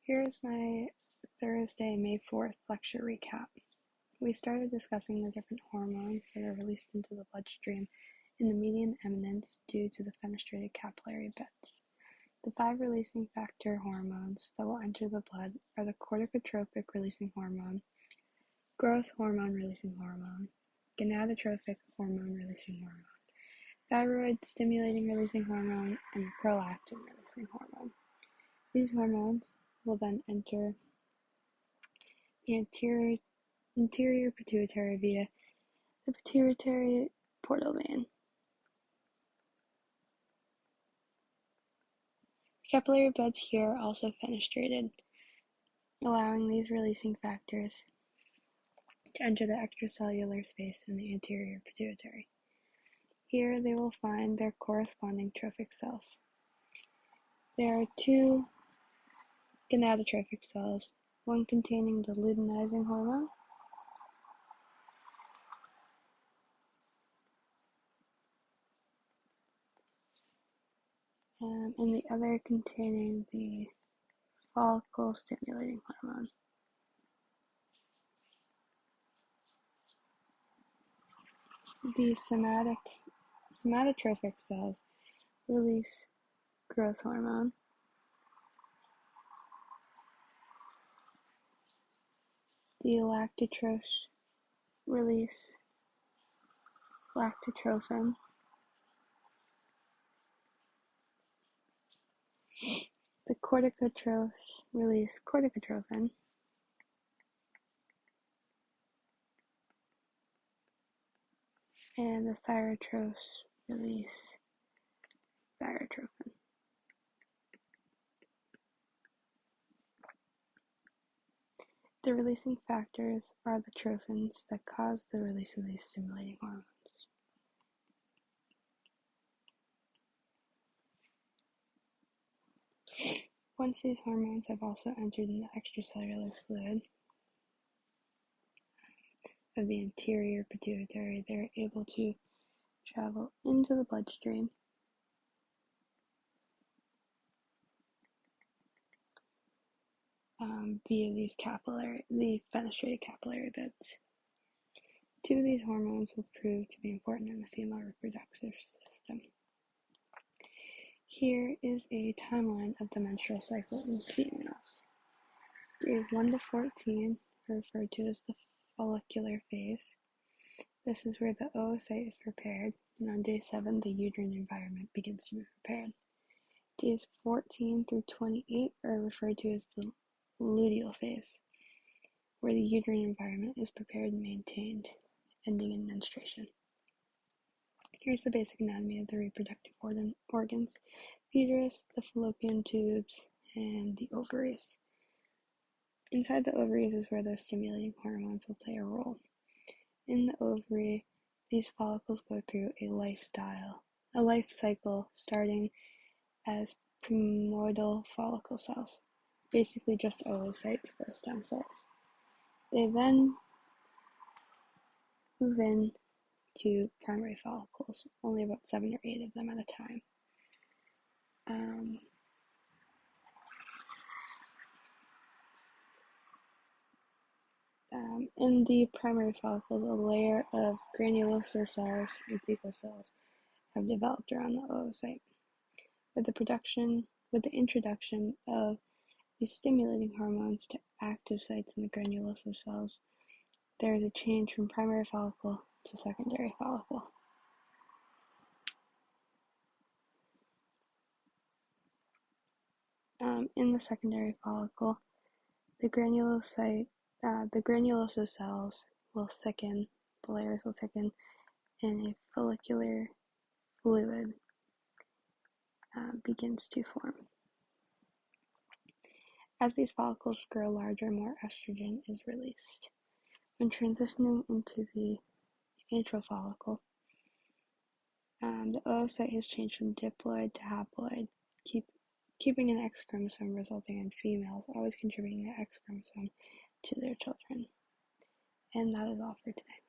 Here's my Thursday, May 4th lecture recap. We started discussing the different hormones that are released into the bloodstream in the median eminence due to the fenestrated capillary beds. The 5 releasing factor hormones that will enter the blood are the corticotropic releasing hormone, growth hormone releasing hormone, gonadotrophic hormone releasing hormone, thyroid stimulating releasing hormone, and prolactin releasing hormone. These hormones will then enter the anterior pituitary via the pituitary portal vein. The capillary beds here are also fenestrated, allowing these releasing factors to enter the extracellular space in the anterior pituitary. Here they will find their corresponding trophic cells. There are 2 gonadotrophic cells, one containing the luteinizing hormone and the other containing the follicle stimulating hormone. The somatotrophic cells release growth hormone. The lactotrophs release lactotrophin. The corticotrophs release corticotrophin. And the thyrotrophs release thyrotrophin. The releasing factors are the trophins that cause the release of these stimulating hormones. Once these hormones have also entered in the extracellular fluid of the anterior pituitary, they are able to travel into the bloodstream via the fenestrated capillary beds. 2 of these hormones will prove to be important in the female reproductive system. Here is a timeline of the menstrual cycle in females. Days 1 to 14 are referred to as the follicular phase. This is where the oocyte is prepared, and on day 7 the uterine environment begins to be prepared. Days 14 through 28 are referred to as the luteal phase, where the uterine environment is prepared and maintained, ending in menstruation. Here's the basic anatomy of the reproductive organs: the uterus, the fallopian tubes, and the ovaries. Inside the ovaries is where those stimulating hormones will play a role. In the ovary, these follicles go through a life cycle starting as primordial follicle cells, basically just oocytes for stem cells. They then move in to primary follicles, only about 7 or 8 of them at a time. In the primary follicles, a layer of granulosa cells and thecal cells have developed around the oocyte. With the introduction of these stimulating hormones to active sites in the granulosa cells, there is a change from primary follicle to secondary follicle. In the secondary follicle, the granulosa cells will thicken, the layers will thicken, and a follicular fluid begins to form. As these follicles grow larger, more estrogen is released. When transitioning into the antral follicle, the oocyte has changed from diploid to haploid, keeping an X chromosome, resulting in females always contributing the X chromosome to their children. And that is all for today.